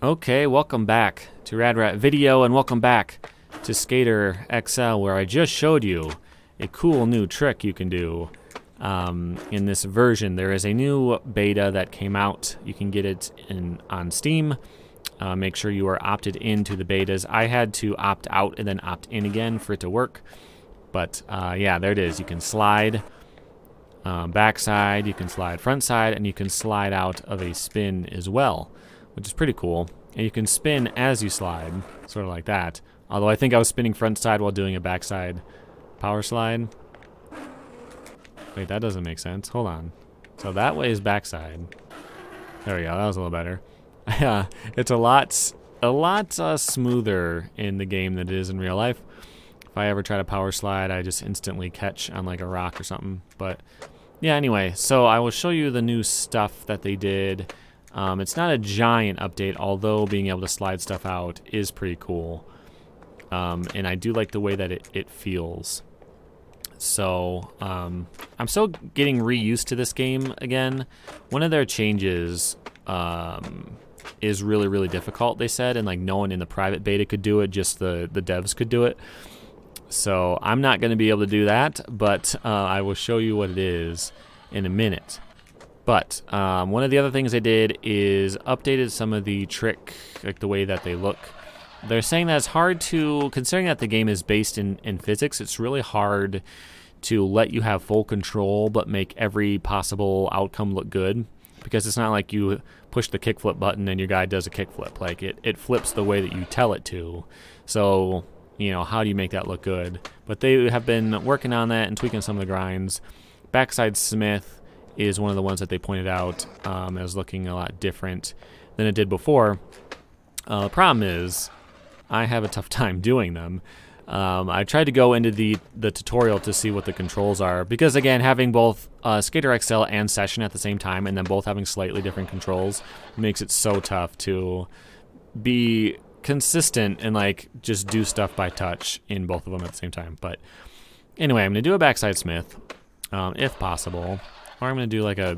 Okay, welcome back to RadRat Video, and welcome back to Skater XL, where I just showed you a cool new trick you can do in this version. There is a new beta that came out. You can get it on Steam. Make sure you are opted into the betas. I had to opt out and then opt in again for it to work. But yeah, there it is. You can slide backside, you can slide front side, and you can slide out of a spin as well, which is pretty cool. And you can spin as you slide, sort of like that. Although I think I was spinning front side while doing a backside power slide. Wait, that doesn't make sense. Hold on. So that way is backside. There we go. That was a little better. Yeah, it's a lot smoother in the game than it is in real life. If I ever try to power slide, I just instantly catch on like a rock or something. But yeah, anyway, so I will show you the new stuff that they did. It's not a giant update, although being able to slide stuff out is pretty cool. And I do like the way that it feels. So I'm still getting reused to this game again. One of their changes is really difficult, they said, and like no one in the private beta could do it, just the devs could do it. So I'm not going to be able to do that, but I will show you what it is in a minute. But one of the other things they did is updated some of the trick, like the way that they look. They're saying that it's hard to, considering that the game is based in physics, it's really hard to let you have full control but make every possible outcome look good. Because it's not like you push the kickflip button and your guy does a kickflip. Like it flips the way that you tell it to. So, you know, how do you make that look good? But they have been working on that and tweaking some of the grinds. Backside Smith is one of the ones that they pointed out as looking a lot different than it did before. The problem is I have a tough time doing them. I tried to go into the tutorial to see what the controls are, because again, having both Skater XL and Session at the same time and then both having slightly different controls makes it so tough to be consistent and like just do stuff by touch in both of them at the same time. But anyway, I'm gonna do a backside Smith if possible, or I'm gonna do like a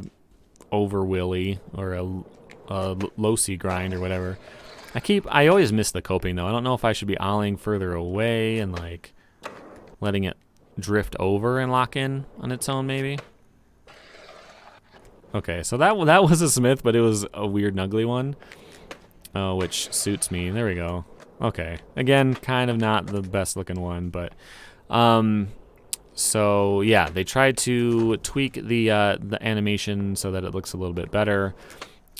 over willy or a low C grind or whatever. I always miss the coping though. I don't know if I should be olling further away and like letting it drift over and lock in on its own maybe. Okay, so that was a Smith, but it was a weird nuggly one, which suits me. There we go. Okay, again, kind of not the best looking one, but so yeah, they tried to tweak the animation so that it looks a little bit better.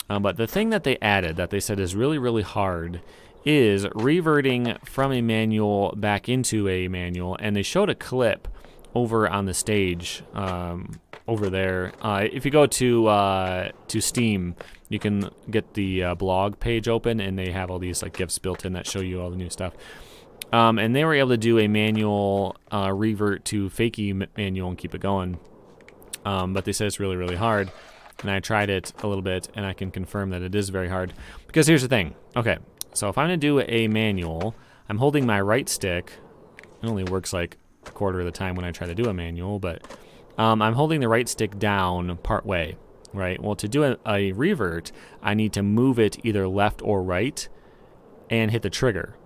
But the thing that they added that they said is really hard is reverting from a manual back into a manual, and they showed a clip over on the stage over there. If you go to Steam, you can get the blog page open, and they have all these like GIFs built in that show you all the new stuff. And they were able to do a manual revert to fakie manual and keep it going. But they said it's really hard. And I tried it a little bit, and I can confirm that it is very hard. Because here's the thing. Okay, so if I'm going to do a manual, I'm holding my right stick. It only works like a quarter of the time when I try to do a manual, but I'm holding the right stick down part way, right? Well, to do a revert, I need to move it either left or right and hit the trigger.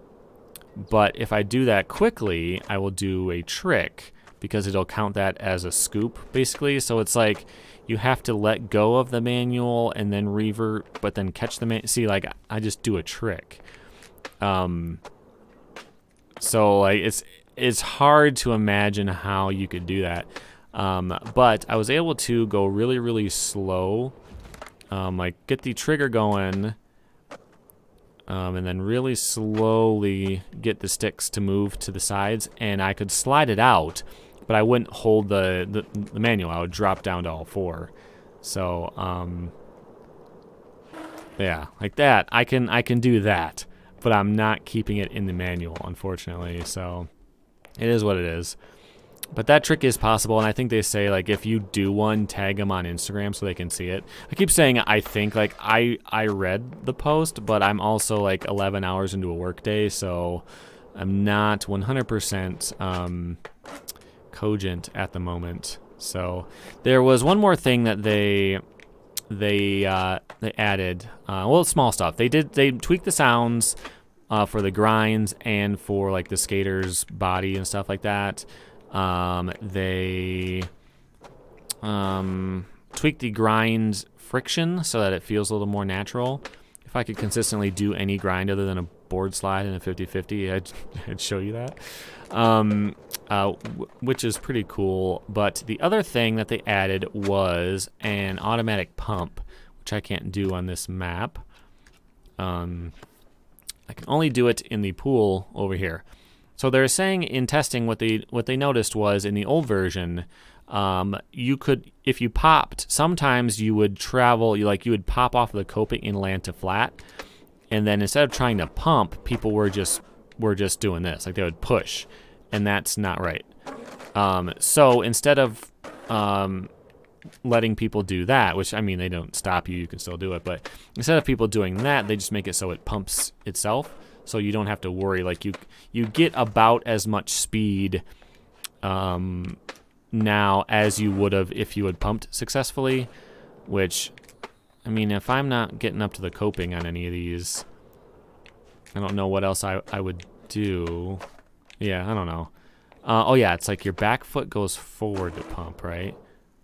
But if I do that quickly, I will do a trick because it'll count that as a scoop, basically. So it's like you have to let go of the manual and then revert, but then catch the see, like I just do a trick. So like it's hard to imagine how you could do that. But I was able to go really slow, like get the trigger going, and then really slowly get the sticks to move to the sides, and I could slide it out. But I wouldn't hold the manual. I would drop down to all four. So yeah, like that. I can do that, but I'm not keeping it in the manual, unfortunately. So it is what it is. But that trick is possible, and I think they say like if you do one, tag them on Instagram so they can see it. I keep saying I think, like I read the post, but I'm also like 11 hours into a workday, so I'm not 100% cogent at the moment. So there was one more thing that they they added well, small stuff. They tweaked the sounds for the grinds and for like the skater's body and stuff like that. They tweaked the grind friction so that it feels a little more natural. If I could consistently do any grind other than a board slide and a 50-50, I'd show you that. Which is pretty cool. But the other thing that they added was an automatic pump, which I can't do on this map. I can only do it in the pool over here. So they're saying in testing what they noticed was in the old version, you could, if you popped, sometimes you would travel, you would pop off of the coping and land to flat, and then instead of trying to pump, people were just doing this, like they would push, and that's not right. So instead of letting people do that, which I mean they don't stop you, you can still do it, but instead of people doing that, they just make it so it pumps itself, so you don't have to worry. Like you get about as much speed now as you would have if you had pumped successfully, which, I mean, if I'm not getting up to the coping on any of these, I don't know what else I would do. Yeah, I don't know. Oh yeah, it's like your back foot goes forward to pump, right?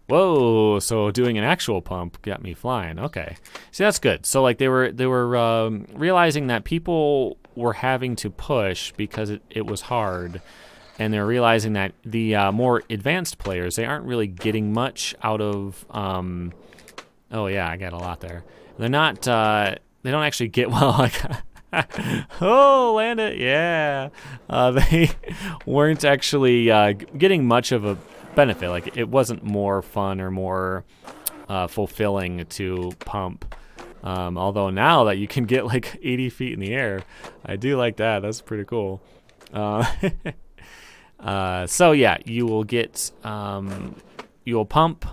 Whoa, so doing an actual pump got me flying. Okay, see, that's good. So like they were realizing that people were having to push because it was hard, and they're realizing that the more advanced players, they aren't really getting much out of. Oh yeah, I got a lot there. They're not. They don't actually get well. Like, oh, land it, yeah. They weren't actually getting much of a benefit. Like it wasn't more fun or more fulfilling to pump. Although now that you can get like 80 feet in the air, I do like that. That's pretty cool. So yeah, you will get you will pump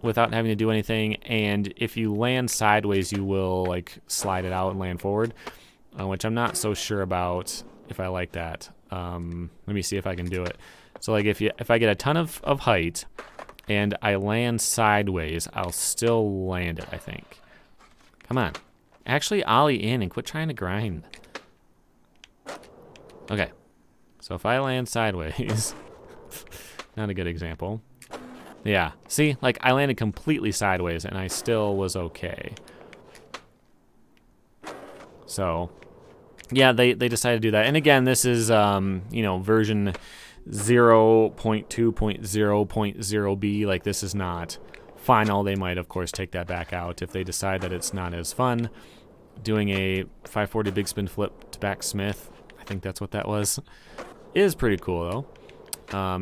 without having to do anything, and if you land sideways, you will like slide it out and land forward, which I'm not so sure about if I like that. Let me see if I can do it. So like if I get a ton of height and I land sideways, I'll still land it, I think. Come on. Actually ollie in and quit trying to grind. Okay. So if I land sideways, not a good example. Yeah, see, like I landed completely sideways and I still was okay. So, yeah, they decided to do that. And again, this is, you know, version 0.2.0.0b. Like this is not final. They might, of course, take that back out if they decide that it's not as fun. Doing a 540 big spin flip to back Smith, I think that's what that was, is pretty cool though.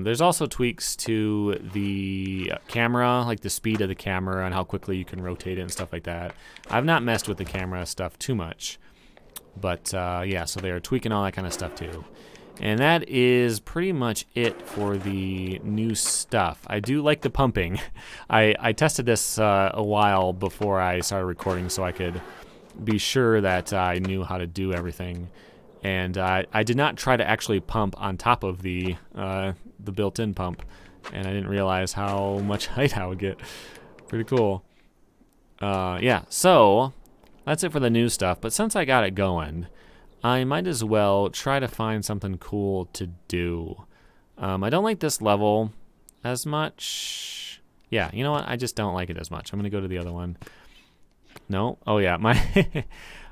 There's also tweaks to the camera, like the speed of the camera and how quickly you can rotate it and stuff like that. I've not messed with the camera stuff too much, but yeah, so they're tweaking all that kind of stuff too. And that is pretty much it for the new stuff. I do like the pumping. I tested this a while before I started recording so I could be sure that I knew how to do everything. And I did not try to actually pump on top of the built-in pump, and I didn't realize how much height I would get. Pretty cool. Yeah, so that's it for the new stuff. But since I got it going, I might as well try to find something cool to do. I don't like this level as much. Yeah, you know what? I just don't like it as much. I'm gonna go to the other one. No? Oh yeah, my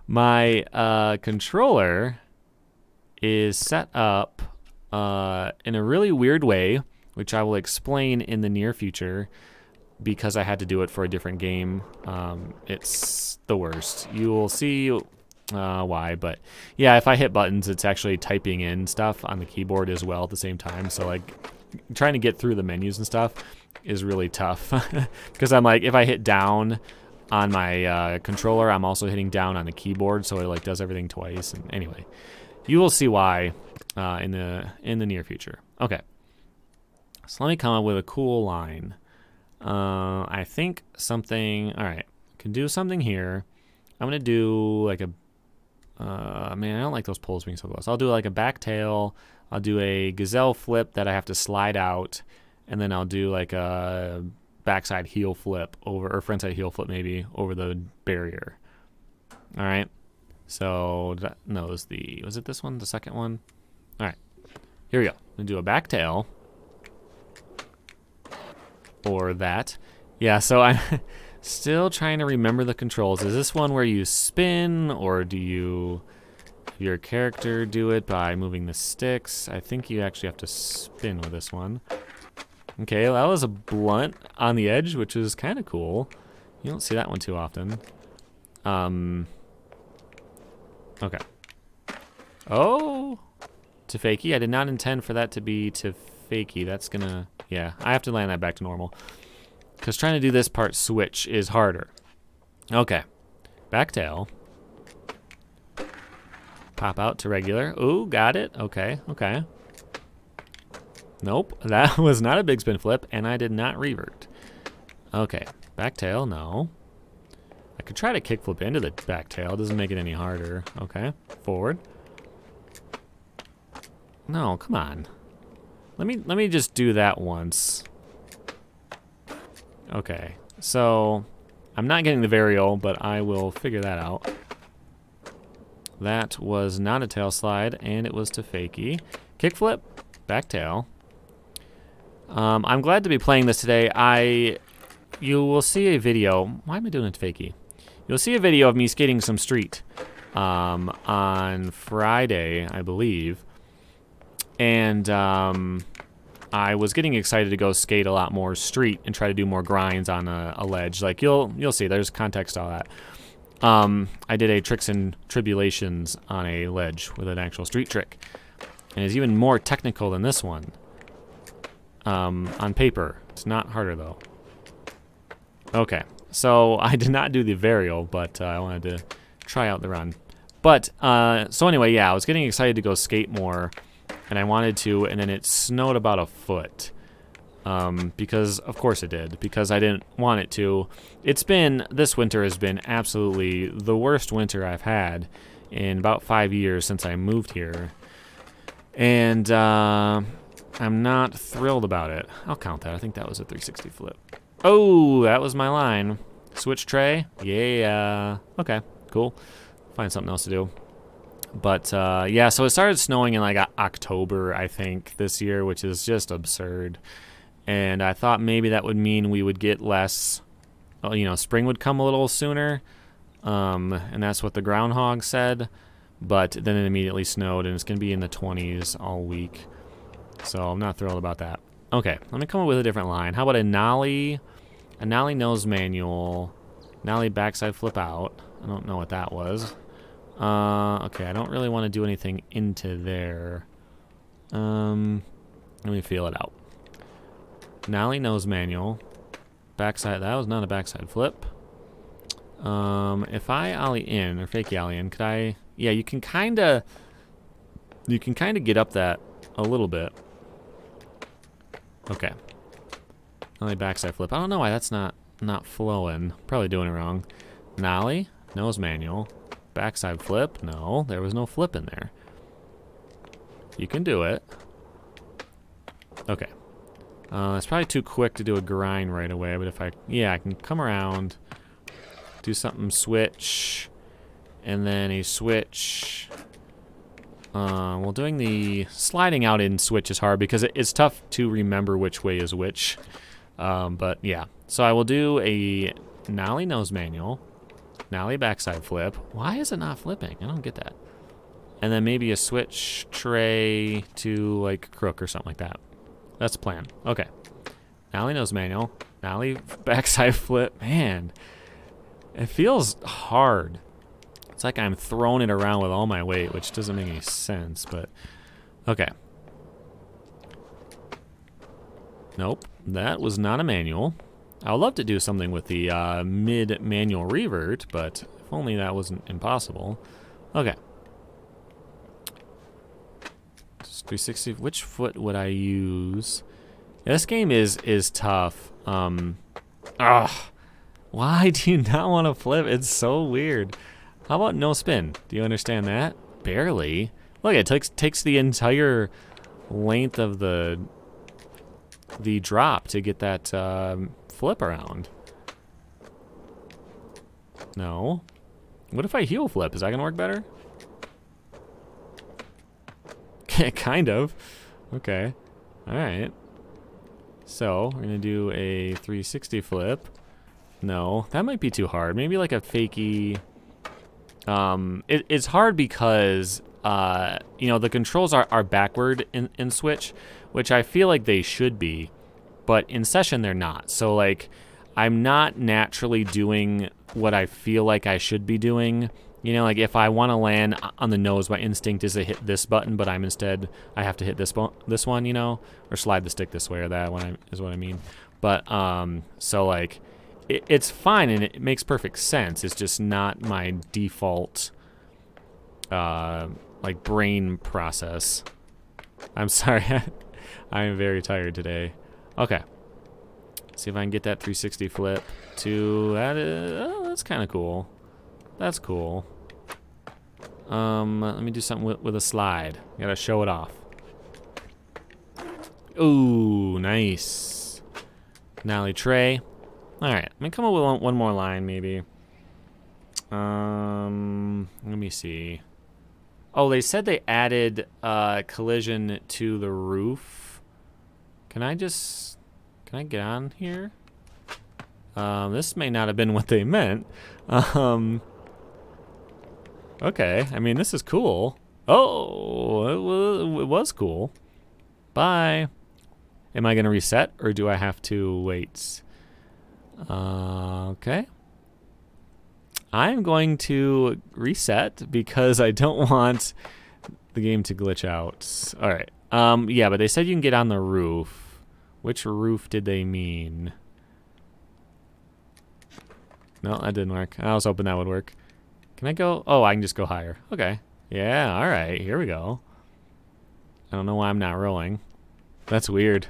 my controller is set up in a really weird way, which I will explain in the near future because I had to do it for a different game. It's the worst. You will see why, but yeah, if I hit buttons, it's actually typing in stuff on the keyboard as well at the same time. So like trying to get through the menus and stuff is really tough because I'm like, if I hit down on my controller, I'm also hitting down on the keyboard, so it like does everything twice. And anyway, you will see why in the near future. Okay, so let me come up with a cool line. I think something. All right, I can do something here. I'm gonna do like a. Man, I don't like those poles being so close. I'll do like a back tail. I'll do a gazelle flip that I have to slide out, and then I'll do like a backside heel flip over, or frontside heel flip maybe, over the barrier. All right. So, no, was it this one, the second one? All right. Here we go. I'm going to do a back tail. Or that. Yeah, so I'm still trying to remember the controls. Is this one where you spin, or do you your character do it by moving the sticks? I think you actually have to spin with this one. Okay, well, that was a blunt on the edge, which is kind of cool. You don't see that one too often. Okay. Oh, to fakie. I did not intend for that to be to fakie. That's gonna, yeah, I have to land that back to normal. Because trying to do this part switch is harder. Okay. Back tail. Pop out to regular. Ooh, got it. Okay, okay. Nope, that was not a big spin flip, and I did not revert. Okay, back tail, no. I could try to kick flip into the back tail. It doesn't make it any harder. Okay, forward. No, come on. Let me just do that once. Okay, so I'm not getting the varial, but I will figure that out. That was not a tail slide, and it was to fakie. Kick flip, back tail. I'm glad to be playing this today. You will see a video. Why am I doing it to fakie? You'll see a video of me skating some street on Friday, I believe. And I was getting excited to go skate a lot more street and try to do more grinds on a ledge. Like you'll see, there's context to all that. I did a tricks and tribulations on a ledge with an actual street trick, and it's even more technical than this one. On paper, it's not harder though. Okay, so I did not do the varial, but I wanted to try out the run. But so anyway, yeah, I was getting excited to go skate more, and I wanted to, and then it snowed about a foot. Because of course it did, because I didn't want it to. This winter has been absolutely the worst winter I've had in about 5 years since I moved here. And I'm not thrilled about it. I'll count that. I think that was a 360 flip. Oh, that was my line. Switch tray? Yeah. Okay, cool. Find something else to do. But yeah, so it started snowing in like October, I think, this year, which is just absurd. And I thought maybe that would mean we would get less, you know, spring would come a little sooner. And that's what the groundhog said. But then it immediately snowed, and it's going to be in the 20s all week. So I'm not thrilled about that. Okay, let me come up with a different line. How about a nollie nose manual, nollie backside flip out. I don't know what that was. Okay, I don't really want to do anything into there. Let me feel it out. Nollie nose manual, backside. That was not a backside flip. If I ollie in or fake ollie in, could I? Yeah, you can kind of get up that a little bit. Okay. Nollie backside flip. I don't know why that's not flowing. Probably doing it wrong. Nollie nose manual, backside flip. No, there was no flip in there. You can do it. Okay. It's probably too quick to do a grind right away, but if I can come around, do something switch, and then a switch. Well, doing the sliding out in switch is hard because it's tough to remember which way is which. But yeah, so I will do a nollie nose manual, nollie backside flip. Why is it not flipping? I don't get that. And then maybe a switch tray to like crook or something like that. That's the plan. Okay. Nollie nose manual. Nollie backside flip. Man, it feels hard. It's like I'm throwing it around with all my weight, which doesn't make any sense, but okay. Nope, that was not a manual. I would love to do something with the mid-manual revert, but if only that wasn't impossible. Okay. 360, which foot would I use? Yeah, this game is tough. Why do you not want to flip? It's so weird. How about no spin? Do you understand that? Barely. Look, it takes the entire length of the drop to get that flip around. No. What if I heel flip? Is that gonna work better? Kind of. Okay. Alright. So, we're gonna do a 360 flip. No, that might be too hard. Maybe like a fakey... it's hard because, you know, the controls are backward in Switch, which I feel like they should be, but in session they're not. So, like, I'm not naturally doing what I feel like I should be doing. You know, like if I want to land on the nose, my instinct is to hit this button, but I have to hit this one, you know, or slide the stick this way or that one is what I mean. But, so like, it's fine and it makes perfect sense. It's just not my default, like brain process. I'm sorry. I am very tired today. Okay. See if I can get that 360 flip to that. Oh, that's kind of cool. That's cool. Let me do something with a slide. Gotta show it off. Ooh, nice. Nollie tray. All right, let me come up with one more line, maybe. Let me see. Oh, they said they added collision to the roof. Can I get on here? This may not have been what they meant. Okay, I mean, this is cool. Oh, it was cool. Bye. Am I gonna reset or do I have to wait? Okay. I'm going to reset because I don't want the game to glitch out. All right. Yeah, but they said you can get on the roof. Which roof did they mean? No, that didn't work. I was hoping that would work. Can I go? Oh, I can just go higher. Okay. Yeah, all right. Here we go. I don't know why I'm not rolling. That's weird.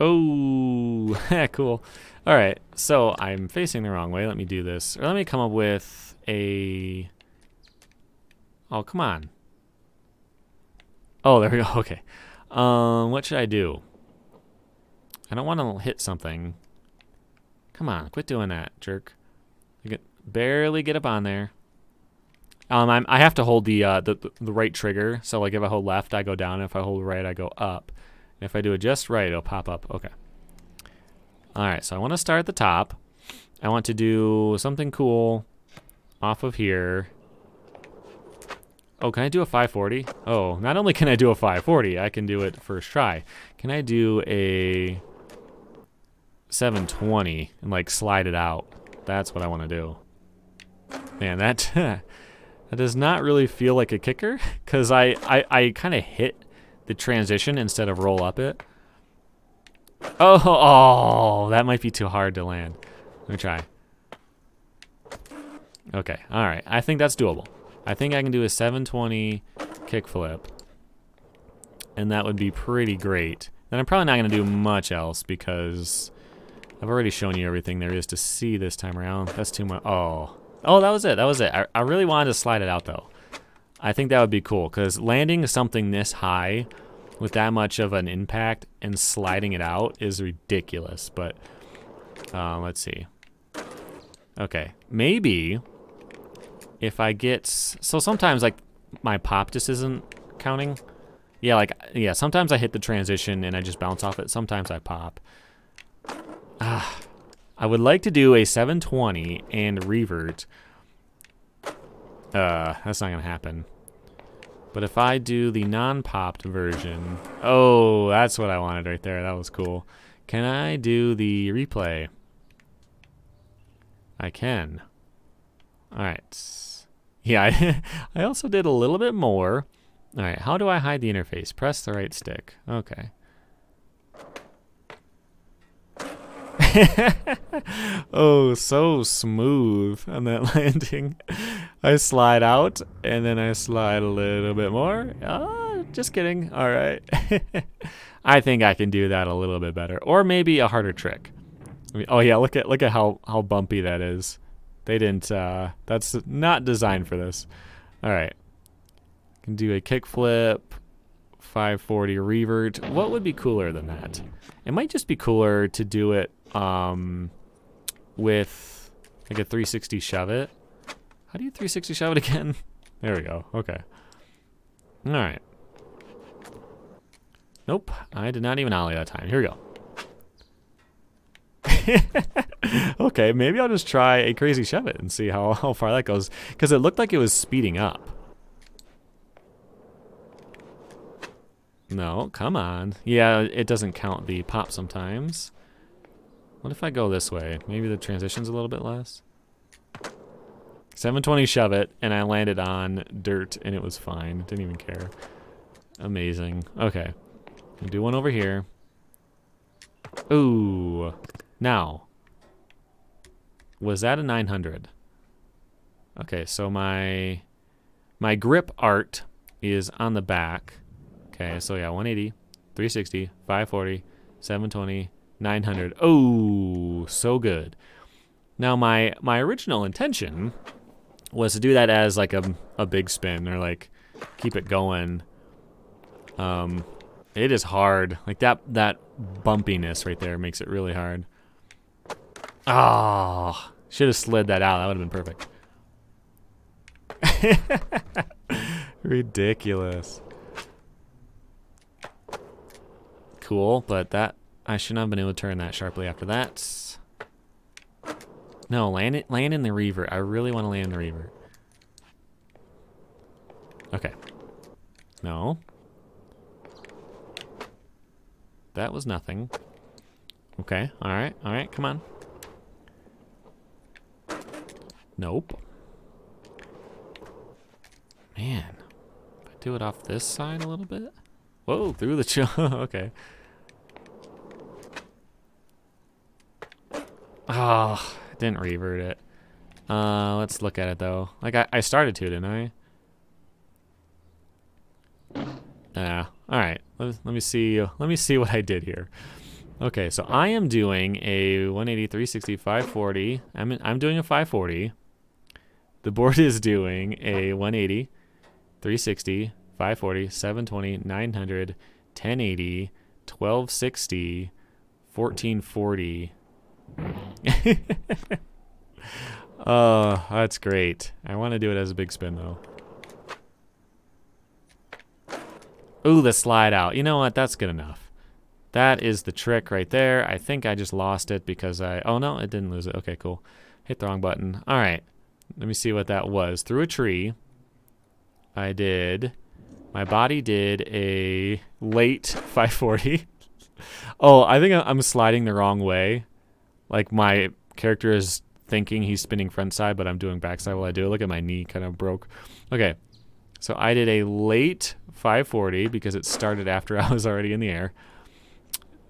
Oh, cool. All right. So I'm facing the wrong way. Let me do this. Or let me come up with a... Oh, come on. Oh, there we go. Okay. What should I do? I don't want to hit something. Come on, quit doing that, jerk. You can barely get up on there. I have to hold the right trigger. So like if I hold left, I go down. If I hold right, I go up. And if I do it just right, it'll pop up. Okay. All right. So I want to start at the top. I want to do something cool off of here. Oh, can I do a 540? Oh, not only can I do a 540, I can do it first try. Can I do a 720 and like slide it out? That's what I want to do. Man, that that does not really feel like a kicker because I kind of hit the transition instead of roll up it. Oh, that might be too hard to land. Let me try. Okay, all right. I think that's doable. I think I can do a 720 kickflip, and that would be pretty great. Then I'm probably not going to do much else because I've already shown you everything there is to see this time around. That's too much. Oh, that was it. That was it. I really wanted to slide it out, though. I think that would be cool because landing something this high with that much of an impact and sliding it out is ridiculous. But let's see. Okay, maybe... If I get, so sometimes like my pop just isn't counting. Yeah, sometimes I hit the transition and I just bounce off it. Sometimes I pop. I would like to do a 720 and revert. That's not gonna happen. But if I do the non-popped version, oh, that's what I wanted right there. That was cool. Can I do the replay? I can. All right. Yeah, I also did a little bit more. All right, how do I hide the interface? Press the right stick. Okay. Oh, so smooth on that landing. I slide out, and then I slide a little bit more. Just kidding. All right. I think I can do that a little bit better. Or maybe a harder trick. Oh, yeah, look at how bumpy that is. They didn't, that's not designed for this. All right. Can do a kickflip 540 revert. What would be cooler than that? It might just be cooler to do it with like a 360 shove it. How do you 360 shove it again? There we go. Okay. All right. Nope. I did not even ollie that time. Here we go. Okay, maybe I'll just try a crazy shove it and see how far that goes. Because it looked like it was speeding up. No, come on. Yeah, it doesn't count the pop sometimes. What if I go this way? Maybe the transition's a little bit less. 720 shove it, and I landed on dirt, and it was fine. Didn't even care. Amazing. Okay. I'll do one over here. Ooh. Now. Was that a 900? Okay, so my grip art is on the back. Okay, so yeah, 180, 360, 540, 720, 900. Oh, so good. Now my original intention was to do that as like a big spin, or like keep it going. It is hard. Like that bumpiness right there makes it really hard. Oh, should have slid that out. That would have been perfect. Ridiculous. Cool, but that I should not have been able to turn that sharply after that. No, land in the revert. I really want to land in the revert. Okay. No. That was nothing. Okay, alright, come on. Nope. Man. If I do it off this side a little bit. Whoa, through the okay. Oh, didn't revert it. Let's look at it though. Like I started to, didn't I? Yeah. All right. Let me see. Let me see what I did here. Okay, so I am doing a 180, 360, 540. I'm doing a 540. The board is doing a 180, 360, 540, 720, 900, 1080, 1260, 1440. Oh, that's great. I want to do it as a big spin though. Ooh, the slide out. You know what? That's good enough. That is the trick right there. I think I just lost it because oh no, it didn't lose it. Okay, cool. Hit the wrong button. All right. Let me see what that was. Through a tree. My body did a late 540. Oh, I think I'm sliding the wrong way. Like my character is thinking he's spinning front side, but I'm doing backside while I do it. Look at my knee kind of broke. Okay. So I did a late 540 because it started after I was already in the air.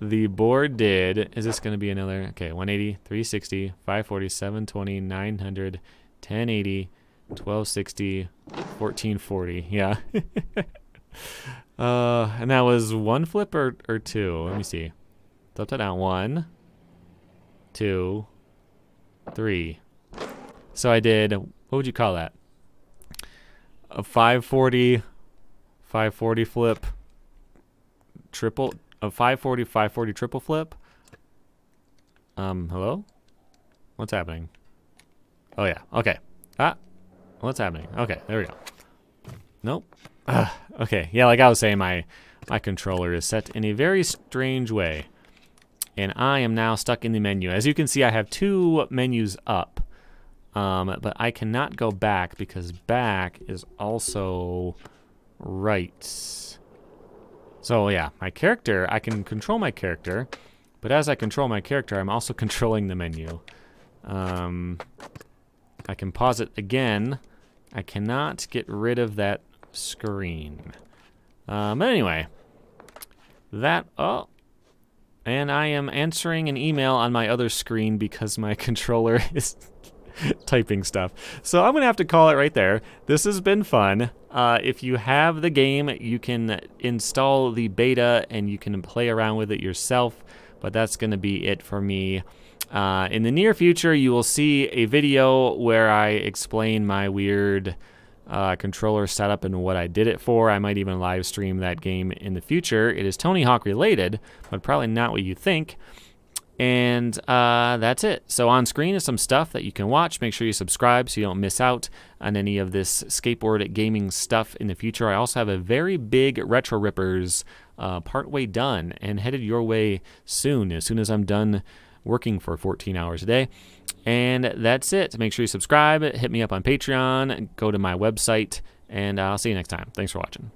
The board did, is this going to be another, okay, 180, 360, 540, 720, 900, 1080, 1260, 1440. Yeah. And that was one flip or two? Let me see. It's upside down. 1, 2, 3. So I did, what would you call that? A 540 flip, triple, a 540 triple flip. Hello? What's happening? Oh yeah, okay. What's happening? Okay, there we go. Nope. Okay, yeah, like I was saying, my controller is set in a very strange way. And I am now stuck in the menu. As you can see, I have 2 menus up. But I cannot go back because back is also right. So yeah, my character, I can control my character, but as I control my character, I'm also controlling the menu. I can pause it again. I cannot get rid of that screen. But anyway, and I am answering an email on my other screen because my controller is typing stuff. So I'm gonna have to call it right there. This has been fun. If you have the game, you can install the beta and you can play around with it yourself, but that's gonna be it for me. In the near future, you will see a video where I explain my weird controller setup and what I did it for. I might even live stream that game in the future. It is Tony Hawk related, but probably not what you think. And that's it. So on screen is some stuff that you can watch. Make sure you subscribe so you don't miss out on any of this skateboard gaming stuff in the future. I also have a very big Retro Rippers partway done and headed your way soon as I'm done working for 14 hours a day. And that's it. Make sure you subscribe. Hit me up on Patreon. Go to my website. And I'll see you next time. Thanks for watching.